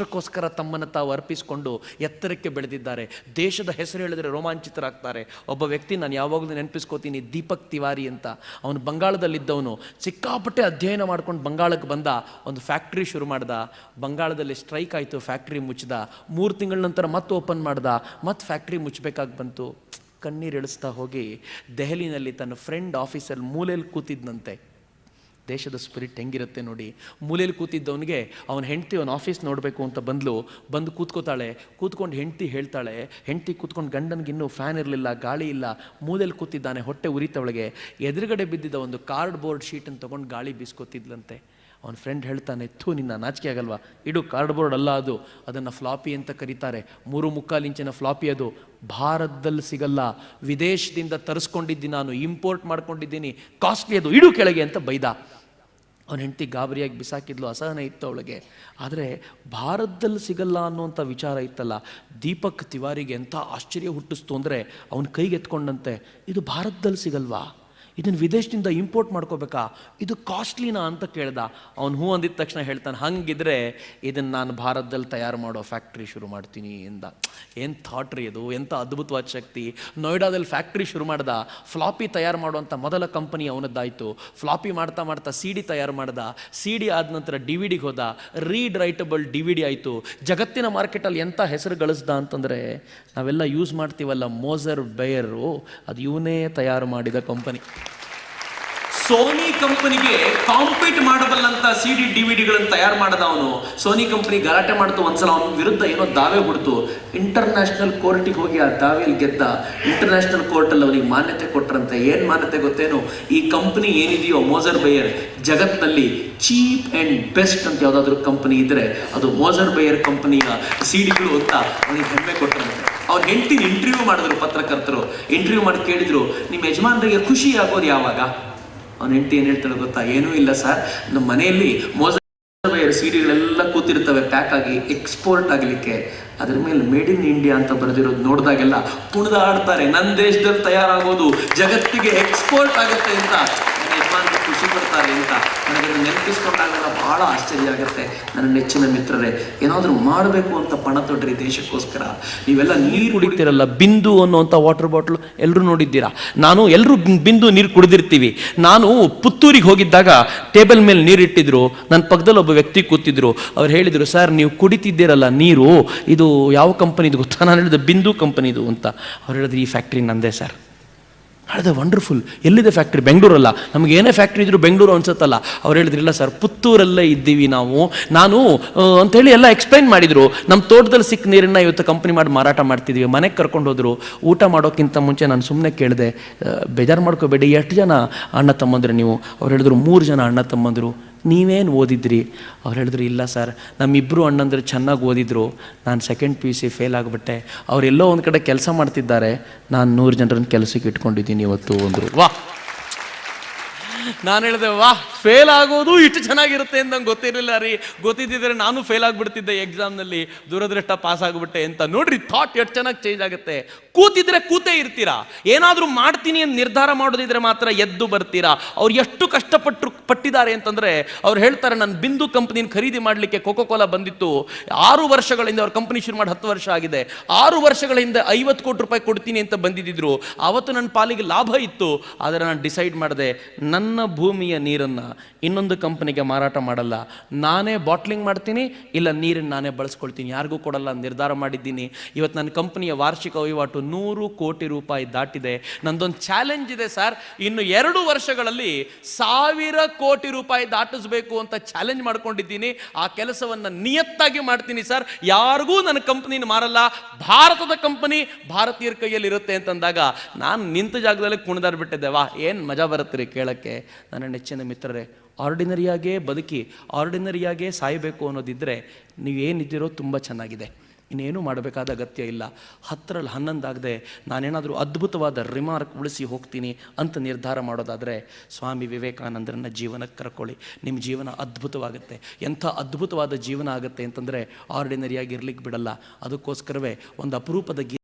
ರಾಷ್ಟ್ರಕ್ಕೋಸ್ಕರ ತಮ್ಮನ್ನು ತಾವು ಅರ್ಪಿಸಿಕೊಂಡು ಎತ್ತರಕ್ಕೆ ಬೆಳೆದಿದ್ದಾರೆ. ದೇಶದ ಹೆಸರು ಹೇಳಿದ್ರೆ ರೋಮಾಂಚಿತರಾಗ್ತಾರೆ. ಒಬ್ಬ ವ್ಯಕ್ತಿ ನಾನು ಯಾವಾಗಲೂ ನೆನಪಿಸ್ಕೋತೀನಿ, ದೀಪಕ್ ತಿವಾರಿ ಅಂತ. ಅವನು ಬಂಗಾಳದಲ್ಲಿದ್ದವನು, ಸಿಕ್ಕಾಪಟ್ಟೆ ಅಧ್ಯಯನ ಮಾಡ್ಕೊಂಡು ಬಂಗಾಳಕ್ಕೆ ಬಂದ, ಒಂದು ಫ್ಯಾಕ್ಟ್ರಿ ಶುರು ಮಾಡ್ದ. ಬಂಗಾಳದಲ್ಲಿ ಸ್ಟ್ರೈಕ್ ಆಯಿತು, ಫ್ಯಾಕ್ಟ್ರಿ ಮುಚ್ಚಿದ. 3 ತಿಂಗಳ ನಂತರ ಮತ್ತೆ ಓಪನ್ ಮಾಡ್ದ, ಮತ್ತೆ ಫ್ಯಾಕ್ಟ್ರಿ ಮುಚ್ಚಬೇಕಾಗಿ ಬಂತು. ಕಣ್ಣೀರು ಇಳಿಸ್ತಾ ಹೋಗಿ ದೆಹಲಿನಲ್ಲಿ ತನ್ನ ಫ್ರೆಂಡ್ ಆಫೀಸಲ್ಲಿ ಮೂಲೆಯಲ್ಲಿ ಕೂತಿದ್ದಂತೆ. ದೇಶದ ಸ್ಪಿರಿಟ್ ಹೆಂಗಿರುತ್ತೆ ನೋಡಿ. ಮೂಲೆಯಲ್ಲಿ ಕೂತಿದ್ದವನಿಗೆ ಅವನ ಹೆಂಡತಿ ಅವನ ಆಫೀಸ್ ನೋಡಬೇಕು ಅಂತ ಬಂದು ಕೂತ್ಕೋತಾಳೆ. ಕೂತ್ಕೊಂಡು ಹೆಂಡತಿ ಹೇಳ್ತಾಳೆ, ಹೆಂಡತಿ ಕೂತ್ಕೊಂಡು ಗಂಡನಿಗಿನ್ನೂ ಫ್ಯಾನ್ ಇರಲಿಲ್ಲ, ಗಾಳಿ ಇಲ್ಲ, ಮೂಲೆಯಲ್ಲಿ ಕೂತಿದ್ದಾನೆ, ಹೊಟ್ಟೆ ಉರಿತವಳಿಗೆ. ಎದುರುಗಡೆ ಬಿದ್ದಿದ್ದ ಒಂದು ಕಾರ್ಡ್ಬೋರ್ಡ್ ಶೀಟನ್ನು ತೊಗೊಂಡು ಗಾಳಿ ಬೀಸ್ಕೊತಿದ್ಲಂತೆ. ಅವನ ಫ್ರೆಂಡ್ ಹೇಳ್ತಾನೆ, ನಿನ್ನ ನಾಚಿಕೆ ಆಗಲ್ವಾ, ಇಡು, ಕಾರ್ಡ್ಬೋರ್ಡ್ ಅಲ್ಲ ಅದು, ಅದನ್ನು ಫ್ಲಾಪಿ ಅಂತ ಕರೀತಾರೆ, 3.25 ಇಂಚಿನ ಫ್ಲಾಪಿ ಅದು, ಭಾರತದಲ್ಲಿ ಸಿಗಲ್ಲ, ವಿದೇಶದಿಂದ ತರಿಸ್ಕೊಂಡಿದ್ದೀನಿ ನಾನು, ಇಂಪೋರ್ಟ್ ಮಾಡ್ಕೊಂಡಿದ್ದೀನಿ, ಕಾಸ್ಟ್ಲಿ ಅದು, ಇಡು ಕೆಳಗೆ ಅಂತ ಬೈದ. ಅವನ ಹೆಂಡತಿ ಗಾಬರಿಯಾಗಿ ಬಿಸಾಕಿದ್ಲು, ಅಸಹನೆ ಇತ್ತು ಅವಳಿಗೆ. ಆದರೆ ಭಾರತದಲ್ಲಿ ಸಿಗಲ್ಲ ಅನ್ನುವಂಥ ವಿಚಾರ ಇತ್ತಲ್ಲ, ದೀಪಕ್ ತಿವಾರಿಗೆ ಎಂಥ ಆಶ್ಚರ್ಯ ಹುಟ್ಟಿಸ್ತು ಅಂದರೆ, ಅವನ ಕೈಗೆ ಎತ್ಕೊಂಡಂತೆ, ಇದು ಭಾರತದಲ್ಲಿ ಸಿಗಲ್ವಾ, ಇದನ್ನು ವಿದೇಶದಿಂದ ಇಂಪೋರ್ಟ್ ಮಾಡ್ಕೋಬೇಕಾ, ಇದು ಕಾಸ್ಟ್ಲಿನಾ ಅಂತ ಕೇಳ್ದ. ಅವನು ಹೂ ಅಂದಿದ ತಕ್ಷಣ ಹೇಳ್ತಾನೆ, ಹಂಗಿದ್ರೆ ಇದನ್ನು ನಾನು ಭಾರತದಲ್ಲಿ ತಯಾರು ಮಾಡೋ ಫ್ಯಾಕ್ಟ್ರಿ ಶುರು ಮಾಡ್ತೀನಿ ಎಂದ. ಏನು ಥಾಟ್ ರೀ ಅದು, ಎಂಥ ಅದ್ಭುತವಾದ ಶಕ್ತಿ. ನೋಯ್ಡಾದಲ್ಲಿ ಫ್ಯಾಕ್ಟ್ರಿ ಶುರು ಮಾಡ್ದ, ಫ್ಲಾಪಿ ತಯಾರು ಮಾಡುವಂಥ ಮೊದಲ ಕಂಪನಿ ಅವನದ್ದಾಯಿತು. ಫ್ಲಾಪಿ ಮಾಡ್ತಾ ಮಾಡ್ತಾ CD ತಯಾರು ಮಾಡ್ದ, CD ಆದ ನಂತರ DVD ಹೋದ, ರೀಡ್ ರೈಟಬಲ್ DVD ಆಯಿತು. ಜಗತ್ತಿನ ಮಾರ್ಕೆಟಲ್ಲಿ ಎಂಥ ಹೆಸರು ಗಳಿಸ್ದ ಅಂತಂದರೆ, ನಾವೆಲ್ಲ ಯೂಸ್ ಮಾಡ್ತೀವಲ್ಲ ಮೋಸರ್ ಬೇಯರು, ಅದು ಇವನೇ ತಯಾರು ಮಾಡಿದ ಕಂಪನಿ. ಸೋನಿ ಕಂಪನಿಗೆ ಕಾಂಪೀಟ್ ಮಾಡಬಲ್ಲಂತ CD DVDಗಳನ್ನು ತಯಾರು ಮಾಡದ ಅವನು. ಸೋನಿ ಕಂಪನಿ ಗಲಾಟೆ ಮಾಡ್ತು, ಒಂದ್ಸಲ ಅವನ ವಿರುದ್ಧ ಏನೋ ದಾವೆ ಹುಡ್ತು. ಇಂಟರ್ನ್ಯಾಷನಲ್ ಕೋರ್ಟಿಗೆ ಹೋಗಿ ಆ ದಾವೆಯಲ್ಲಿ ಗೆದ್ದ. ಇಂಟರ್ನ್ಯಾಷನಲ್ ಕೋರ್ಟಲ್ಲಿ ಅವನಿಗೆ ಮಾನ್ಯತೆ ಕೊಟ್ಟರಂತೆ. ಏನು ಮಾನ್ಯತೆ ಗೊತ್ತೇನು, ಈ ಕಂಪನಿ ಏನಿದೆಯೋ ಮೋಸರ್ ಬೇಯರ್, ಜಗತ್ತಿನಲ್ಲಿ ಚೀಪ್ ಆ್ಯಂಡ್ ಬೆಸ್ಟ್ ಅಂತ ಯಾವುದಾದ್ರೂ ಕಂಪನಿ ಇದ್ದರೆ ಅದು ಮೋಸರ್ ಬೇಯರ್ ಕಂಪನಿಯ CDಗಳು ಅಂತ ಅವನಿಗೆ ಹೆಮ್ಮೆ ಕೊಟ್ಟರಂತೆ. ಅವ್ರ ಹೆಂಡತಿನ ಇಂಟರ್ವ್ಯೂ ಮಾಡಿದ್ರು ಪತ್ರಕರ್ತರು. ಇಂಟರ್ವ್ಯೂ ಮಾಡಿ ಕೇಳಿದ್ರು, ನಿಮ್ಮ ಯಜಮಾನರಿಗೆ ಖುಷಿ ಆಗೋದು ಯಾವಾಗ? ಅವನ ಹೆಂಡತಿ ಏನು ಹೇಳ್ತಾಳೆ ಗೊತ್ತಾ, ಏನೂ ಇಲ್ಲ ಸರ್, ನಮ್ಮ ಮನೆಯಲ್ಲಿ ಮೋಸರ್ ಬೇಯರ್ CDಗಳೆಲ್ಲ ಕೂತಿರ್ತವೆ ಪ್ಯಾಕ್ ಆಗಿ, ಎಕ್ಸ್ಪೋರ್ಟ್ ಆಗಲಿಕ್ಕೆ. ಅದ್ರ ಮೇಲೆ ಮೇಡ್ ಇನ್ ಇಂಡಿಯಾ ಅಂತ ಬರೆದಿರೋದು ನೋಡಿದಾಗೆಲ್ಲ ಕುಣಿದಾಡ್ತಾರೆ, ನನ್ನ ದೇಶದಲ್ಲಿ ತಯಾರಾಗೋದು ಜಗತ್ತಿಗೆ ಎಕ್ಸ್ಪೋರ್ಟ್ ಆಗುತ್ತೆ ಅಂತ ನನ್ನ ಯಜಮಾನರು ಖುಷಿ ಪಡ್ತಾರೆ ಅಂತ. ನನಗೆ ನೆನಪಿಸ್ಕೊಂಡಾಗ ಬಹಳ ಆಶ್ಚರ್ಯ ಆಗುತ್ತೆ. ನನ್ನ ನೆಚ್ಚಿನ ಮಿತ್ರರೇ, ಏನಾದರೂ ಮಾಡಬೇಕು ಅಂತ ಪಣ ತೊಡ್ರಿ ದೇಶಕ್ಕೋಸ್ಕರ. ನೀವೆಲ್ಲ ನೀರು ಕುಡಿತೀರಲ್ಲ, ಬಿಂದು ಅನ್ನೋಂಥ ವಾಟರ್ ಬಾಟ್ಲು ಎಲ್ಲರೂ ನೋಡಿದ್ದೀರಾ. ಎಲ್ಲರೂ ಬಿಂದು ನೀರು ಕುಡಿದಿರ್ತೀವಿ. ನಾನು ಪುತ್ತೂರಿಗೆ ಹೋಗಿದ್ದಾಗ ಟೇಬಲ್ ಮೇಲೆ ನೀರು ಇಟ್ಟಿದ್ರು, ನನ್ನ ಪಕ್ಕದಲ್ಲಿ ಒಬ್ಬ ವ್ಯಕ್ತಿ ಕೂತಿದ್ರು. ಅವ್ರು ಹೇಳಿದರು, ಸರ್ ನೀವು ಕುಡಿತಿದ್ದೀರಲ್ಲ ನೀರು, ಇದು ಯಾವ ಕಂಪನಿದು ಗೊತ್ತಾ? ನಾನು ಹೇಳಿದೆ, ಬಿಂದು ಕಂಪನಿದು ಅಂತ. ಅವ್ರು ಹೇಳಿದ್ರು, ಈ ಫ್ಯಾಕ್ಟ್ರಿ ನಂದೇ ಸರ್. ಹೇಳಿದೆ, ವಂಡರ್ಫುಲ್, ಎಲ್ಲಿದೆ ಫ್ಯಾಕ್ಟ್ರಿ? ಬೆಂಗಳೂರಲ್ಲ, ನಮ್ಗೆ ಏನೇ ಫ್ಯಾಕ್ಟ್ರಿ ಇದ್ರು ಬೆಂಗಳೂರು ಅನ್ಸುತ್ತಲ್ಲ. ಅವ್ರು ಹೇಳಿದ್ರಿಲ್ಲ ಸರ್, ಪುತ್ತೂರಲ್ಲೇ ಇದ್ದೀವಿ ನಾನು ಅಂಥೇಳಿ ಎಲ್ಲ ಎಕ್ಸ್ಪ್ಲೈನ್ ಮಾಡಿದರು. ನಮ್ಮ ತೋಟದಲ್ಲಿ ಸಿಕ್ಕ ನೀರನ್ನು ಇವತ್ತು ಕಂಪ್ನಿ ಮಾಡಿ ಮಾರಾಟ ಮಾಡ್ತಿದ್ವಿ. ಮನೆಗೆ ಕರ್ಕೊಂಡು ಹೋದರು. ಊಟ ಮಾಡೋಕ್ಕಿಂತ ಮುಂಚೆ ನಾನು ಸುಮ್ಮನೆ ಕೇಳಿದೆ, ಬೇಜಾರು ಮಾಡ್ಕೋಬೇಡಿ, ಎಷ್ಟು ಜನ ಅಣ್ಣ ತಮ್ಮಂದ್ರು ನೀವು? ಅವ್ರು ಹೇಳಿದ್ರು, 3 ಜನ ಅಣ್ಣ ತಮ್ಮಂದರು. ನೀವೇನು ಓದಿದ್ರಿ? ಅವ್ರು ಹೇಳಿದ್ರು, ಇಲ್ಲ ಸರ್, ನಮ್ಮಿಬ್ಬರು ಅಣ್ಣಂದ್ರೆ ಚೆನ್ನಾಗಿ ಓದಿದ್ರು, ನಾನು ಸೆಕೆಂಡ್ PUC ಫೇಲ್ ಆಗಿಬಿಟ್ಟೆ. ಅವರೆಲ್ಲೋ ಒಂದು ಕಡೆ ಕೆಲಸ ಮಾಡ್ತಿದ್ದಾರೆ, ನಾನು 100 ಜನರನ್ನು ಕೆಲಸಕ್ಕೆ ಇಟ್ಕೊಂಡಿದ್ದೀನಿ ಇವತ್ತು ಅಂದರು. ವಾಹ್! ನಾನು ಹೇಳಿದೆ, ವಾಹ್, ಫೇಲ್ ಆಗೋದು ಇಷ್ಟು ಚೆನ್ನಾಗಿರುತ್ತೆ ಅಂತ ನಂಗೆ ಗೊತ್ತಿರಲಿಲ್ಲ ರೀ. ಗೊತ್ತಿದ್ದಿದ್ರೆ ನಾನು ಫೇಲ್ ಆಗಿಬಿಡ್ತಿದ್ದೆ ಎಕ್ಸಾಮ್ನಲ್ಲಿ, ದುರದೃಷ್ಟ ಪಾಸ್ ಆಗಿಬಿಟ್ಟೆ ಅಂತ. ನೋಡ್ರಿ, ಥಾಟ್ ಎಷ್ಟು ಚೆನ್ನಾಗಿ ಚೇಂಜ್ ಆಗುತ್ತೆ. ಕೂತಿದ್ರೆ ಕೂತೇ ಇರ್ತೀರಾ. ಏನಾದರೂ ಮಾಡ್ತೀನಿ ಅಂತ ನಿರ್ಧಾರ ಮಾಡೋದಿದ್ರೆ ಮಾತ್ರ ಎದ್ದು ಬರ್ತೀರಾ. ಅವ್ರು ಎಷ್ಟು ಪಟ್ಟಿದ್ದಾರೆ ಅಂತಂದರೆ, ಅವ್ರು ಹೇಳ್ತಾರೆ, ನನ್ನ ಬಿಂದು ಕಂಪ್ನಿನ ಖರೀದಿ ಮಾಡಲಿಕ್ಕೆ ಕೋಕೋ ಕೋಲಾ ಬಂದಿತ್ತು. 6 ವರ್ಷಗಳಿಂದ ಅವ್ರ ಕಂಪ್ನಿ ಶುರು ಮಾಡಿ 10 ವರ್ಷ ಆಗಿದೆ. 6 ವರ್ಷಗಳ ಹಿಂದೆ 50 ಕೋಟಿ ರೂಪಾಯಿ ಕೊಡ್ತೀನಿ ಅಂತ ಬಂದಿದ್ದರು. ಆವತ್ತು ನನ್ನ ಪಾಲಿಗೆ ಲಾಭ ಇತ್ತು. ಆದರೆ ನಾನು ಡಿಸೈಡ್ ಮಾಡಿದೆ, ನನ್ನ ಭೂಮಿಯ ನೀರನ್ನು ಇನ್ನೊಂದು ಕಂಪನಿಗೆ ಮಾರಾಟ ಮಾಡಲ್ಲ, ನಾನೇ ಬಾಟ್ಲಿಂಗ್ ಮಾಡ್ತೀನಿ, ಇಲ್ಲ ನೀರನ್ನು ನಾನೇ ಬಳಸ್ಕೊಳ್ತೀನಿ, ಯಾರಿಗೂ ಕೊಡಲ್ಲ ನಿರ್ಧಾರ ಮಾಡಿದ್ದೀನಿ. ಇವತ್ತು ನನ್ನ ಕಂಪನಿಯ ವಾರ್ಷಿಕ ವಹಿವಾಟು 100 ಕೋಟಿ ರೂಪಾಯಿ ದಾಟಿದೆ. ನಂದೊಂದು ಚಾಲೆಂಜ್ ಇದೆ ಸರ್, ಇನ್ನು 2 ವರ್ಷಗಳಲ್ಲಿ 1000 ಕೋಟಿ ರೂಪಾಯಿ ದಾಟಿಸ್ಬೇಕು ಅಂತ ಚಾಲೆಂಜ್ ಮಾಡ್ಕೊಂಡಿದ್ದೀನಿ. ಆ ಕೆಲಸವನ್ನು ನಿಯತ್ತಾಗಿ ಮಾಡ್ತೀನಿ ಸರ್, ಯಾರಿಗೂ ನನ್ನ ಕಂಪನಿನ ಮಾರಲ್ಲ, ಭಾರತದ ಕಂಪನಿ ಭಾರತೀಯರ ಕೈಯಲ್ಲಿ ಇರುತ್ತೆ ಅಂತಂದಾಗ ನಾನು ನಿಂತ ಜಾಗದಲ್ಲಿ ಕುಣಿದಾಡ್ಬಿಟ್ಟಿದ್ದೆ. ವಾ, ಏನು ಮಜಾ ಬರುತ್ತೆ ರೀ ಕೇಳೋಕ್ಕೆ. ನನ್ನ ನೆಚ್ಚಿನ ಮಿತ್ರರೇ, ಆರ್ಡಿನರಿಯಾಗೇ ಬದುಕಿ ಆರ್ಡಿನರಿಯಾಗೇ ಸಾಯಬೇಕು ಅನ್ನೋದಿದ್ದರೆ ನೀವೇನಿದ್ದೀರೋ ತುಂಬ ಚೆನ್ನಾಗಿದೆ. ಇನ್ನೇನು ಮಾಡಬೇಕಾದ ಅಗತ್ಯ ಇಲ್ಲ. 10ರಲ್ಲಿ 11 ಆಗದೆ ನಾನೇನಾದರೂ ಅದ್ಭುತವಾದ ರಿಮಾರ್ಕ್ ಉಳಿಸಿ ಹೋಗ್ತೀನಿ ಅಂತ ನಿರ್ಧಾರ ಮಾಡೋದಾದರೆ ಸ್ವಾಮಿ ವಿವೇಕಾನಂದರನ್ನ ಜೀವನಕ್ಕೆ ಕರ್ಕೊಳ್ಳಿ. ನಿಮ್ಮ ಜೀವನ ಅದ್ಭುತವಾಗುತ್ತೆ. ಎಂಥ ಅದ್ಭುತವಾದ ಜೀವನ ಆಗುತ್ತೆ ಅಂತಂದರೆ ಆರ್ಡಿನರಿಯಾಗಿ ಇರ್ಲಿಕ್ಕೆ ಬಿಡಲ್ಲ. ಅದಕ್ಕೋಸ್ಕರವೇ ಒಂದು ಅಪರೂಪದ